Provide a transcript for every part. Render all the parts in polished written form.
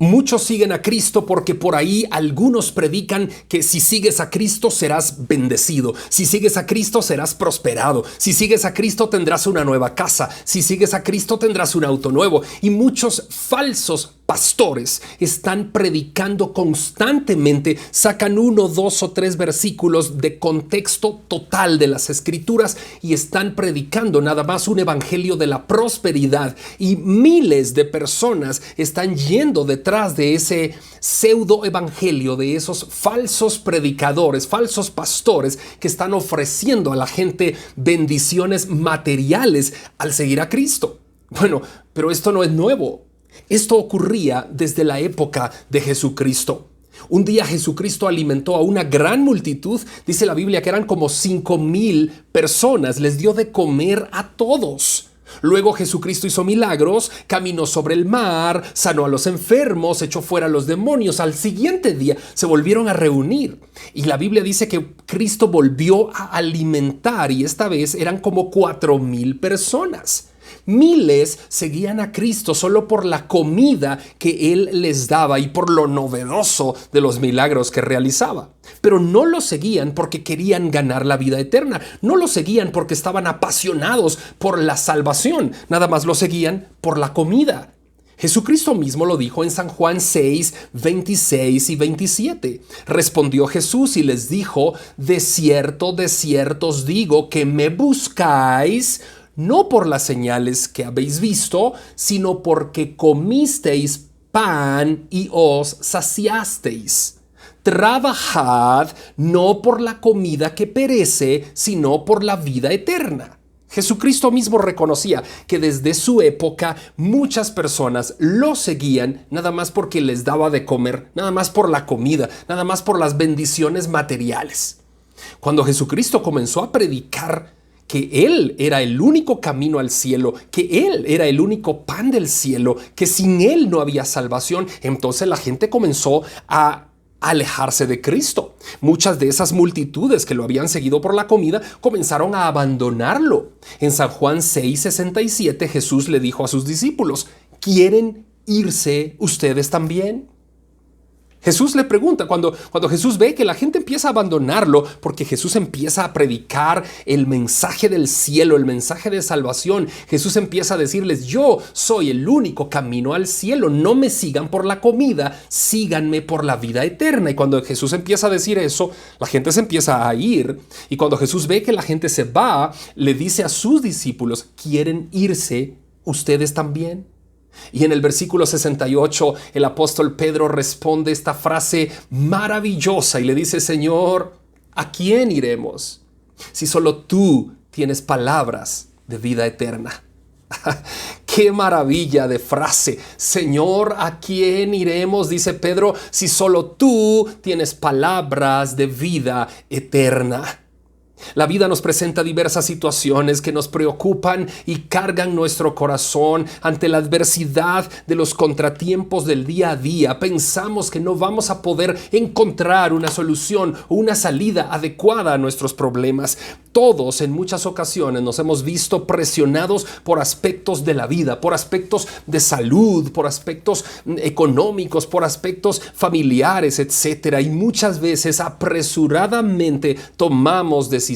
Muchos siguen a Cristo porque por ahí algunos predican que si sigues a Cristo serás bendecido, si sigues a Cristo serás prosperado, si sigues a Cristo tendrás una nueva casa, si sigues a Cristo tendrás un auto nuevo. Y muchos falsos pastores están predicando constantemente, sacan 1, 2 o 3 versículos de contexto total de las Escrituras y están predicando nada más un evangelio de la prosperidad, y miles de personas están yendo detrás de ese pseudo evangelio, de esos falsos predicadores, falsos pastores que están ofreciendo a la gente bendiciones materiales al seguir a Cristo. Bueno, pero esto no es nuevo. Esto ocurría desde la época de Jesucristo. Un día Jesucristo alimentó a una gran multitud. Dice la Biblia que eran como 5,000 personas. Les dio de comer a todos. Luego Jesucristo hizo milagros, caminó sobre el mar, sanó a los enfermos, echó fuera a los demonios. Al siguiente día se volvieron a reunir. Y la Biblia dice que Cristo volvió a alimentar, y esta vez eran como 4,000 personas. Miles seguían a Cristo solo por la comida que Él les daba y por lo novedoso de los milagros que realizaba. Pero no lo seguían porque querían ganar la vida eterna. No lo seguían porque estaban apasionados por la salvación. Nada más lo seguían por la comida. Jesucristo mismo lo dijo en San Juan 6, 26 y 27. Respondió Jesús y les dijo: de cierto os digo que me buscáis, no por las señales que habéis visto, sino porque comisteis pan y os saciasteis. Trabajad no por la comida que perece, sino por la vida eterna. Jesucristo mismo reconocía que desde su época muchas personas lo seguían nada más porque les daba de comer, nada más por la comida, nada más por las bendiciones materiales. Cuando Jesucristo comenzó a predicar que Él era el único camino al cielo, que Él era el único pan del cielo, que sin Él no había salvación, entonces la gente comenzó a alejarse de Cristo. Muchas de esas multitudes que lo habían seguido por la comida comenzaron a abandonarlo. En San Juan 6:67 Jesús le dijo a sus discípulos: ¿quieren irse ustedes también? Jesús le pregunta, cuando Jesús ve que la gente empieza a abandonarlo, porque Jesús empieza a predicar el mensaje del cielo, el mensaje de salvación. Jesús empieza a decirles: yo soy el único camino al cielo, no me sigan por la comida, síganme por la vida eterna. Y cuando Jesús empieza a decir eso, la gente se empieza a ir. Y cuando Jesús ve que la gente se va, le dice a sus discípulos: ¿quieren irse ustedes también? Y en el versículo 68 el apóstol Pedro responde esta frase maravillosa y le dice: Señor, ¿a quién iremos? Si solo tú tienes palabras de vida eterna. ¡Qué maravilla de frase! Señor, ¿a quién iremos? Dice Pedro, si solo tú tienes palabras de vida eterna. La vida nos presenta diversas situaciones que nos preocupan y cargan nuestro corazón. Ante la adversidad de los contratiempos del día a día, pensamos que no vamos a poder encontrar una solución o una salida adecuada a nuestros problemas. Todos en muchas ocasiones nos hemos visto presionados por aspectos de la vida, por aspectos de salud, por aspectos económicos, por aspectos familiares, etc. Y muchas veces apresuradamente tomamos decisiones,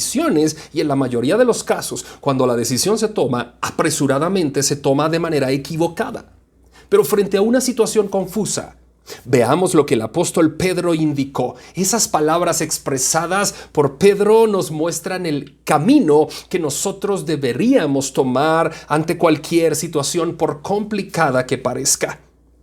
y en la mayoría de los casos, cuando la decisión se toma apresuradamente, se toma de manera equivocada. Pero frente a una situación confusa, veamos lo que el apóstol Pedro indicó. Esas palabras expresadas por Pedro nos muestran el camino que nosotros deberíamos tomar ante cualquier situación, por complicada que parezca.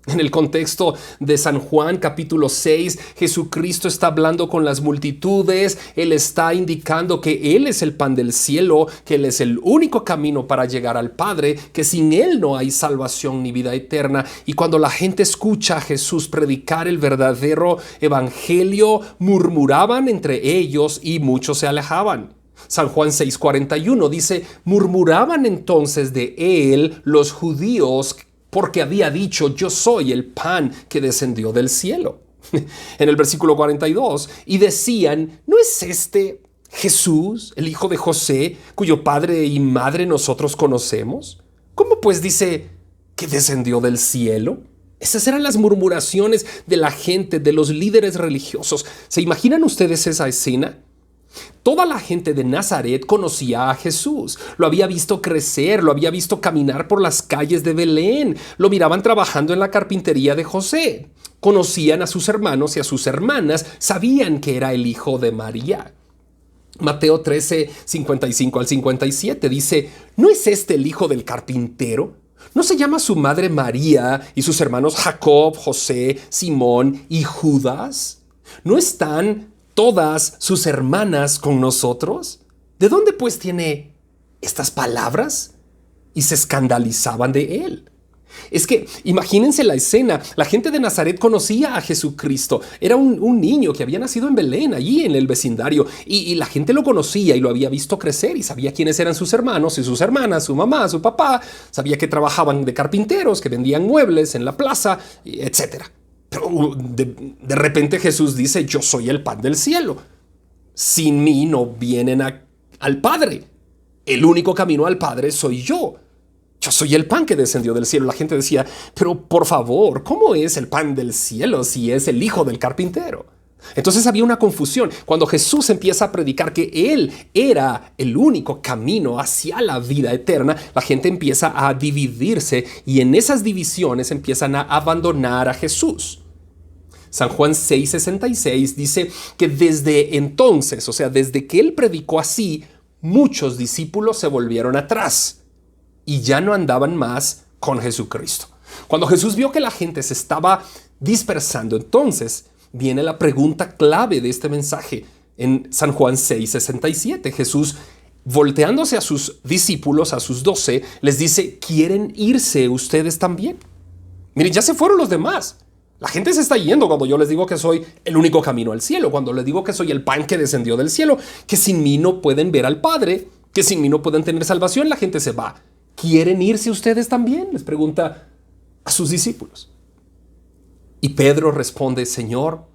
En el contexto de San Juan capítulo 6, Jesucristo está hablando con las multitudes. Él está indicando que Él es el pan del cielo, que Él es el único camino para llegar al Padre, que sin Él no hay salvación ni vida eterna. Y cuando la gente escucha a Jesús predicar el verdadero evangelio, murmuraban entre ellos y muchos se alejaban. San Juan 6:41 dice: murmuraban entonces de Él los judíos, porque había dicho: yo soy el pan que descendió del cielo. En el versículo 42, y decían: ¿no es este Jesús, el hijo de José, cuyo padre y madre nosotros conocemos? ¿Cómo pues dice que descendió del cielo? Esas eran las murmuraciones de la gente, de los líderes religiosos. ¿Se imaginan ustedes esa escena? Toda la gente de Nazaret conocía a Jesús, lo había visto crecer, lo había visto caminar por las calles de Belén, lo miraban trabajando en la carpintería de José, conocían a sus hermanos y a sus hermanas, sabían que era el hijo de María. Mateo 13, 55 al 57 dice, ¿no es este el hijo del carpintero? ¿No se llama su madre María y sus hermanos Jacob, José, Simón y Judas? ¿No están todas sus hermanas con nosotros? ¿De dónde pues tiene estas palabras? Y se escandalizaban de él. Es que imagínense la escena, la gente de Nazaret conocía a Jesucristo, era un niño que había nacido en Belén, allí en el vecindario, y la gente lo conocía y lo había visto crecer y sabía quiénes eran sus hermanos y sus hermanas, su mamá, su papá, sabía que trabajaban de carpinteros, que vendían muebles en la plaza, etc. Pero de repente Jesús dice, yo soy el pan del cielo, sin mí no vienen al Padre, el único camino al Padre soy yo. Yo soy el pan que descendió del cielo. La gente decía, pero por favor, ¿cómo es el pan del cielo si es el hijo del carpintero? Entonces había una confusión. Cuando Jesús empieza a predicar que Él era el único camino hacia la vida eterna, la gente empieza a dividirse y en esas divisiones empiezan a abandonar a Jesús. San Juan 6:66 dice que desde entonces, o sea, desde que Él predicó así, muchos discípulos se volvieron atrás y ya no andaban más con Jesucristo. Cuando Jesús vio que la gente se estaba dispersando, entonces viene la pregunta clave de este mensaje en San Juan 6:67. Jesús, volteándose a sus discípulos, a sus 12, les dice, ¿quieren irse ustedes también? Miren, ya se fueron los demás. La gente se está yendo cuando yo les digo que soy el único camino al cielo, cuando les digo que soy el pan que descendió del cielo, que sin mí no pueden ver al Padre, que sin mí no pueden tener salvación. La gente se va. ¿Quieren irse ustedes también?, les pregunta a sus discípulos. Y Pedro responde, Señor,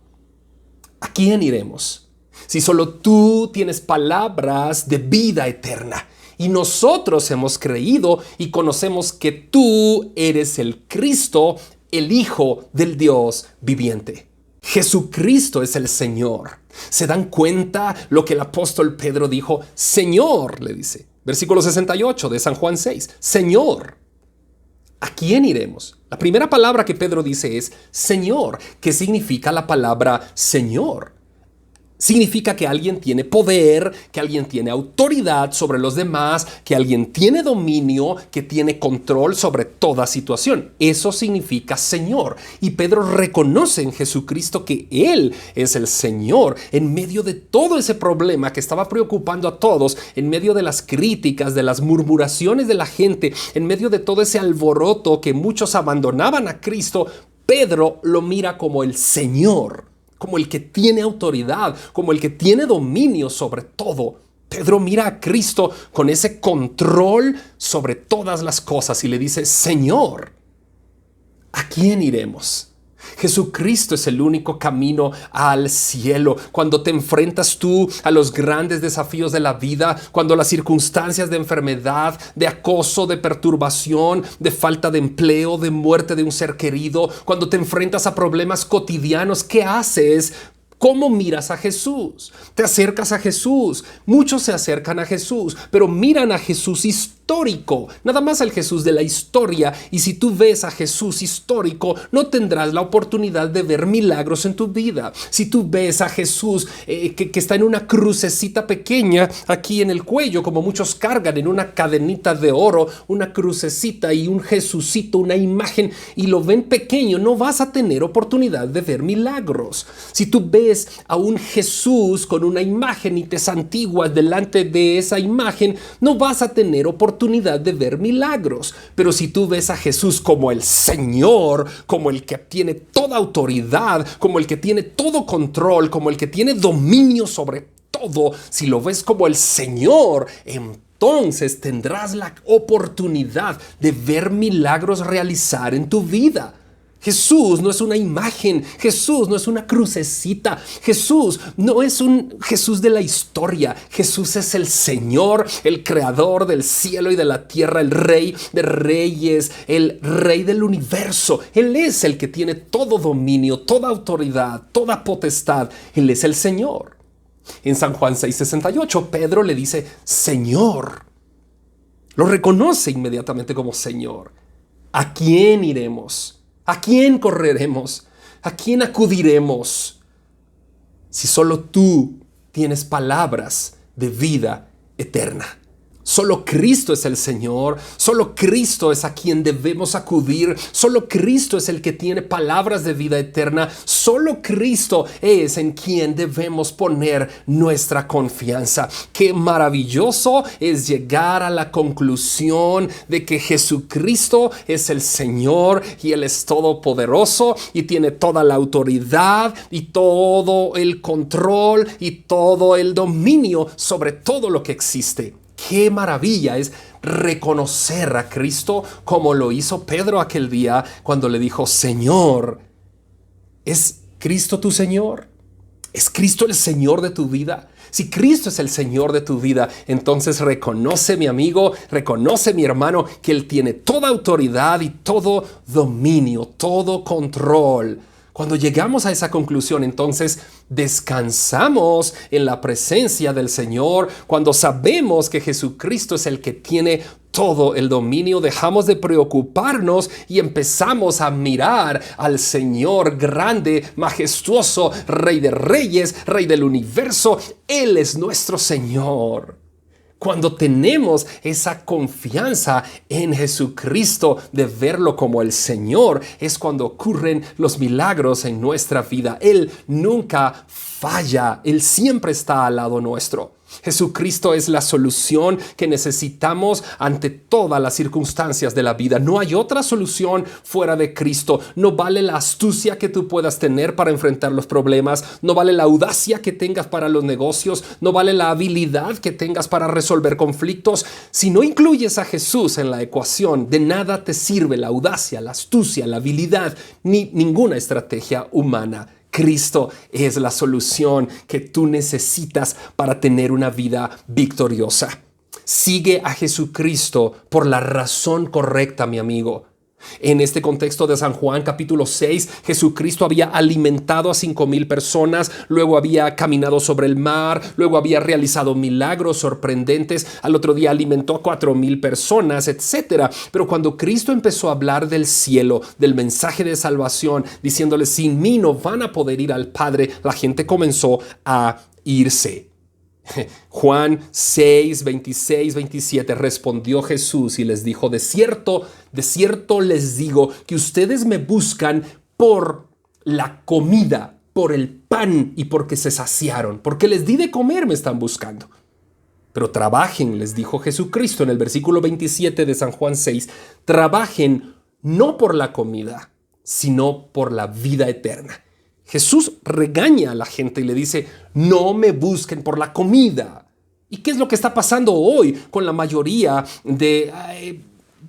¿a quién iremos? Si solo tú tienes palabras de vida eterna y nosotros hemos creído y conocemos que tú eres el Cristo, el Hijo del Dios viviente. Jesucristo es el Señor. ¿Se dan cuenta lo que el apóstol Pedro dijo? Señor, le dice. Versículo 68 de San Juan 6. Señor, ¿a quién iremos? La primera palabra que Pedro dice es Señor. ¿Qué significa la palabra Señor? Significa que alguien tiene poder, que alguien tiene autoridad sobre los demás, que alguien tiene dominio, que tiene control sobre toda situación. Eso significa Señor. Y Pedro reconoce en Jesucristo que Él es el Señor en medio de todo ese problema que estaba preocupando a todos, en medio de las críticas, de las murmuraciones de la gente, en medio de todo ese alboroto que muchos abandonaban a Cristo. Pedro lo mira como el Señor, como el que tiene autoridad, como el que tiene dominio sobre todo. Pedro mira a Cristo con ese control sobre todas las cosas y le dice, Señor, ¿a quién iremos? Jesucristo es el único camino al cielo. Cuando te enfrentas tú a los grandes desafíos de la vida, cuando las circunstancias de enfermedad, de acoso, de perturbación, de falta de empleo, de muerte de un ser querido, cuando te enfrentas a problemas cotidianos, ¿qué haces? ¿Cómo miras a Jesús? Te acercas a Jesús. Muchos se acercan a Jesús, pero miran a Jesús histórico, nada más al Jesús de la historia. Y si tú ves a Jesús histórico, no tendrás la oportunidad de ver milagros en tu vida. Si tú ves a Jesús que está en una crucecita pequeña aquí en el cuello, como muchos cargan en una cadenita de oro, una crucecita y un Jesucito, una imagen, y lo ven pequeño, no vas a tener oportunidad de ver milagros. Si tú ves a un Jesús con una imagen y te santiguas delante de esa imagen, no vas a tener oportunidad de ver milagros. Pero si tú ves a Jesús como el Señor, como el que tiene toda autoridad, como el que tiene todo control, como el que tiene dominio sobre todo, si lo ves como el Señor, entonces tendrás la oportunidad de ver milagros realizar en tu vida. Jesús no es una imagen, Jesús no es una crucecita, Jesús no es un Jesús de la historia, Jesús es el Señor, el creador del cielo y de la tierra, el Rey de reyes, el Rey del universo. Él es el que tiene todo dominio, toda autoridad, toda potestad. Él es el Señor. En San Juan 6:68, Pedro le dice, Señor. Lo reconoce inmediatamente como Señor. ¿A quién iremos? ¿A quién correremos? ¿A quién acudiremos? Si solo tú tienes palabras de vida eterna. Solo Cristo es el Señor, solo Cristo es a quien debemos acudir, solo Cristo es el que tiene palabras de vida eterna, solo Cristo es en quien debemos poner nuestra confianza. Qué maravilloso es llegar a la conclusión de que Jesucristo es el Señor y Él es todopoderoso y tiene toda la autoridad y todo el control y todo el dominio sobre todo lo que existe. Qué maravilla es reconocer a Cristo como lo hizo Pedro aquel día cuando le dijo, Señor, ¿es Cristo tu Señor? ¿Es Cristo el Señor de tu vida? Si Cristo es el Señor de tu vida, entonces reconoce, mi amigo, reconoce, mi hermano, que Él tiene toda autoridad y todo dominio, todo control. Cuando llegamos a esa conclusión, entonces descansamos en la presencia del Señor. Cuando sabemos que Jesucristo es el que tiene todo el dominio, dejamos de preocuparnos y empezamos a mirar al Señor grande, majestuoso, Rey de reyes, Rey del universo. Él es nuestro Señor. Cuando tenemos esa confianza en Jesucristo de verlo como el Señor, es cuando ocurren los milagros en nuestra vida. Él nunca falla, Él siempre está al lado nuestro. Jesucristo es la solución que necesitamos ante todas las circunstancias de la vida. No hay otra solución fuera de Cristo. No vale la astucia que tú puedas tener para enfrentar los problemas. No vale la audacia que tengas para los negocios. No vale la habilidad que tengas para resolver conflictos. Si no incluyes a Jesús en la ecuación, de nada te sirve la audacia, la astucia, la habilidad, ni ninguna estrategia humana. Cristo es la solución que tú necesitas para tener una vida victoriosa. Sigue a Jesucristo por la razón correcta, mi amigo. En este contexto de San Juan capítulo 6, Jesucristo había alimentado a 5,000 personas, luego había caminado sobre el mar, luego había realizado milagros sorprendentes, al otro día alimentó a 4,000 personas, etc. Pero cuando Cristo empezó a hablar del cielo, del mensaje de salvación, diciéndoles, sin mí no van a poder ir al Padre, la gente comenzó a irse. Juan 6, 26, 27, respondió Jesús y les dijo, de cierto les digo que ustedes me buscan por la comida, por el pan y porque se saciaron, porque les di de comer me están buscando. Pero trabajen, les dijo Jesucristo en el versículo 27 de San Juan 6, trabajen no por la comida, sino por la vida eterna. Jesús regaña a la gente y le dice, no me busquen por la comida. ¿Y qué es lo que está pasando hoy con la mayoría de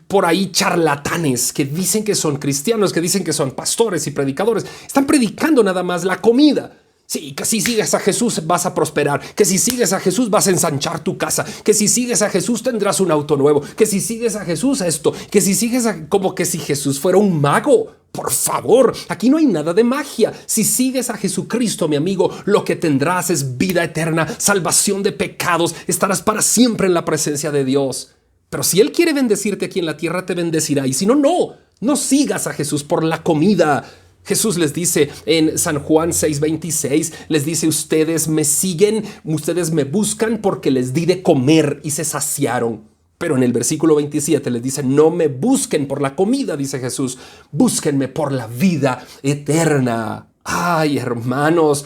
por ahí charlatanes que dicen que son cristianos, que dicen que son pastores y predicadores? Están predicando nada más la comida. Sí, que si sigues a Jesús vas a prosperar, que si sigues a Jesús vas a ensanchar tu casa, que si sigues a Jesús tendrás un auto nuevo, que si sigues a Jesús esto, que si sigues como que si Jesús fuera un mago. Por favor, aquí no hay nada de magia. Si sigues a Jesucristo, mi amigo, lo que tendrás es vida eterna, salvación de pecados, estarás para siempre en la presencia de Dios. Pero si Él quiere bendecirte aquí en la tierra, te bendecirá. Y si no, no sigas a Jesús por la comida. Jesús les dice en San Juan 6:26, les dice, ustedes me siguen, ustedes me buscan porque les di de comer y se saciaron. Pero en el versículo 27 les dice, no me busquen por la comida, dice Jesús, búsquenme por la vida eterna. Ay, hermanos,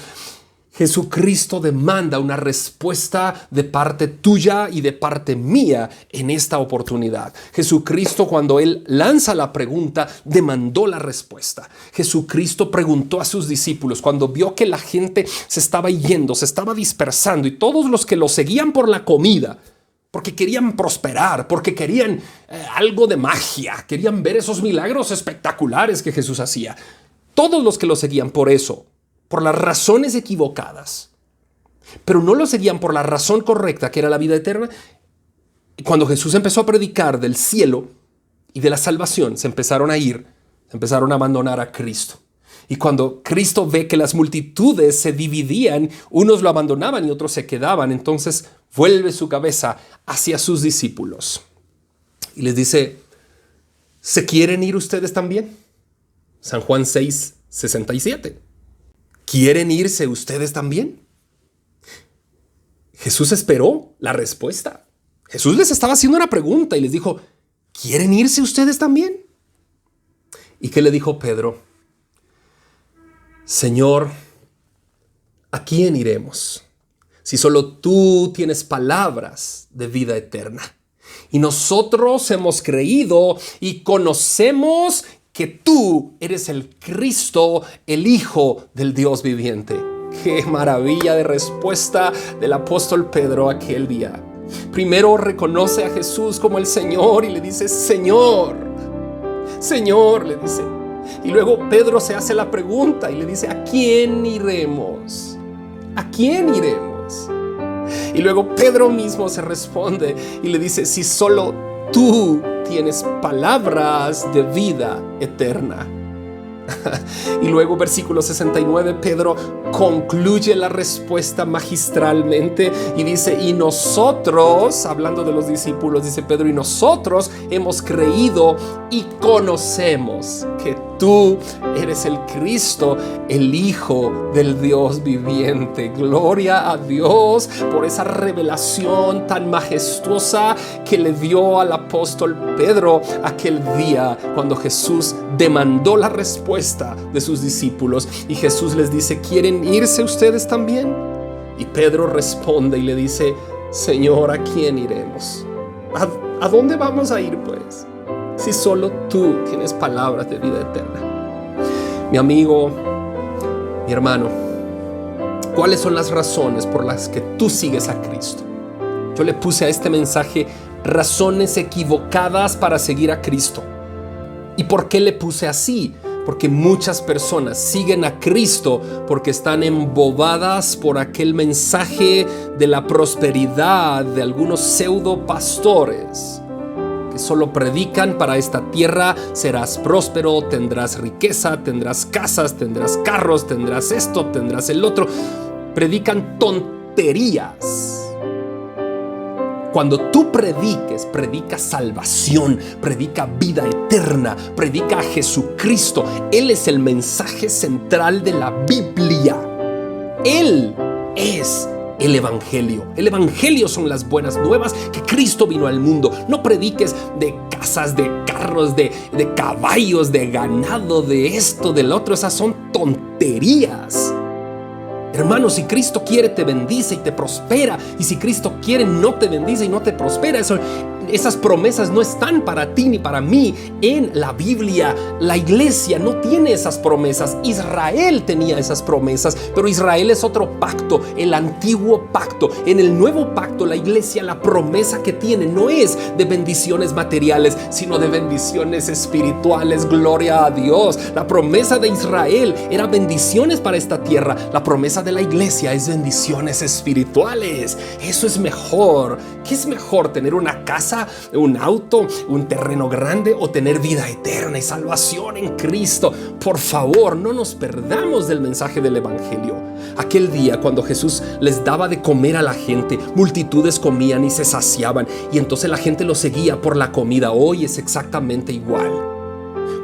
Jesucristo demanda una respuesta de parte tuya y de parte mía en esta oportunidad. Jesucristo, cuando Él lanza la pregunta, demandó la respuesta. Jesucristo preguntó a sus discípulos cuando vio que la gente se estaba yendo, se estaba dispersando y todos los que lo seguían por la comida, porque querían prosperar, porque querían algo de magia, querían ver esos milagros espectaculares que Jesús hacía. Todos los que lo seguían por eso, por las razones equivocadas, pero no lo seguían por la razón correcta, que era la vida eterna. Cuando Jesús empezó a predicar del cielo y de la salvación, se empezaron a ir, se empezaron a abandonar a Cristo. Y cuando Cristo ve que las multitudes se dividían, unos lo abandonaban y otros se quedaban, entonces vuelve su cabeza hacia sus discípulos y les dice: ¿se quieren ir ustedes también? San Juan 6:67. ¿Quieren irse ustedes también? Jesús esperó la respuesta. Jesús les estaba haciendo una pregunta y les dijo: ¿quieren irse ustedes también? ¿Y qué le dijo Pedro? Señor, ¿a quién iremos? Si solo tú tienes palabras de vida eterna. Y nosotros hemos creído y conocemos que tú eres el Cristo, el Hijo del Dios viviente. ¡Qué maravilla de respuesta del apóstol Pedro aquel día! Primero reconoce a Jesús como el Señor y le dice: Señor, Señor, le dice. Y luego Pedro se hace la pregunta y le dice: ¿a quién iremos? ¿A quién iremos? Y luego Pedro mismo se responde y le dice: si solo tú tienes palabras de vida eterna. Y luego versículo 69, Pedro concluye la respuesta magistralmente y dice: y nosotros, hablando de los discípulos, dice Pedro, y nosotros hemos creído y conocemos que tú eres el Cristo, el Hijo del Dios viviente. Gloria a Dios por esa revelación tan majestuosa que le dio al apóstol Pedro aquel día cuando Jesús demandó la respuesta de sus discípulos. Y Jesús les dice: ¿quieren irse ustedes también? Y Pedro responde y le dice: Señor, ¿a quién iremos? ¿A dónde vamos a ir, pues? Si solo tú tienes palabras de vida eterna. Mi amigo, mi hermano, ¿cuáles son las razones por las que tú sigues a Cristo? Yo le puse a este mensaje: razones equivocadas para seguir a Cristo. ¿Y por qué le puse así? Porque muchas personas siguen a Cristo porque están embobadas por aquel mensaje de la prosperidad de algunos pseudo pastores que solo predican: para esta tierra serás próspero, tendrás riqueza, tendrás casas, tendrás carros, tendrás esto, tendrás el otro. Predican tonterías. Cuando tú prediques, predica salvación, predica vida eterna, predica a Jesucristo. Él es el mensaje central de la Biblia. Él es el Evangelio. El Evangelio son las buenas nuevas que Cristo vino al mundo. No prediques de casas, de carros, de caballos, de ganado, de esto, del otro. Esas son tonterías. Hermano, si Cristo quiere, te bendice y te prospera. Y si Cristo quiere, no te bendice y no te prospera. Esas promesas no están para ti ni para mí en la Biblia. La iglesia no tiene esas promesas. Israel tenía esas promesas, pero Israel es otro pacto, el antiguo pacto. En el nuevo pacto, la iglesia, la promesa que tiene no es de bendiciones materiales, sino de bendiciones espirituales. Gloria a Dios. La promesa de Israel era bendiciones para esta tierra. La promesa de la iglesia es bendiciones espirituales. Eso es mejor. ¿Qué es mejor? ¿Tener una casa, un auto, un terreno grande, o tener vida eterna y salvación en Cristo? Por favor, no nos perdamos del mensaje del Evangelio. Aquel día, cuando Jesús les daba de comer a la gente, multitudes comían y se saciaban, y entonces la gente lo seguía por la comida. Hoy es exactamente igual.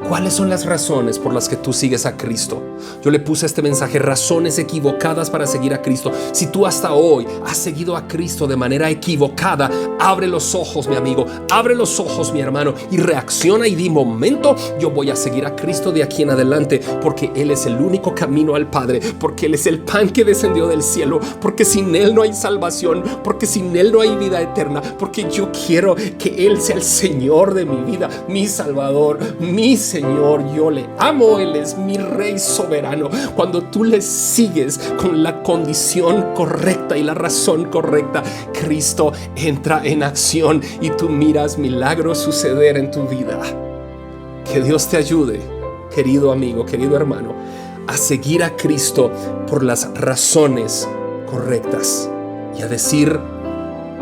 ¿Cuáles son las razones por las que tú sigues a Cristo? Yo le puse este mensaje: razones equivocadas para seguir a Cristo. Si tú hasta hoy has seguido a Cristo de manera equivocada, abre los ojos, mi amigo, abre los ojos, mi hermano, y reacciona y di: momento, yo voy a seguir a Cristo de aquí en adelante, porque Él es el único camino al Padre, porque Él es el pan que descendió del cielo, porque sin Él no hay salvación, porque sin Él no hay vida eterna, porque yo quiero que Él sea el Señor de mi vida, mi Salvador, mi Señor, yo le amo, Él es mi Rey soberano. Cuando tú le sigues con la condición correcta y la razón correcta, Cristo entra en acción y tú miras milagros suceder en tu vida. Que Dios te ayude, querido amigo, querido hermano, a seguir a Cristo por las razones correctas y a decir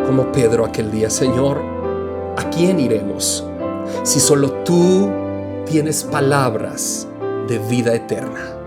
como Pedro aquel día: Señor, ¿a quién iremos si solo tú tienes palabras de vida eterna?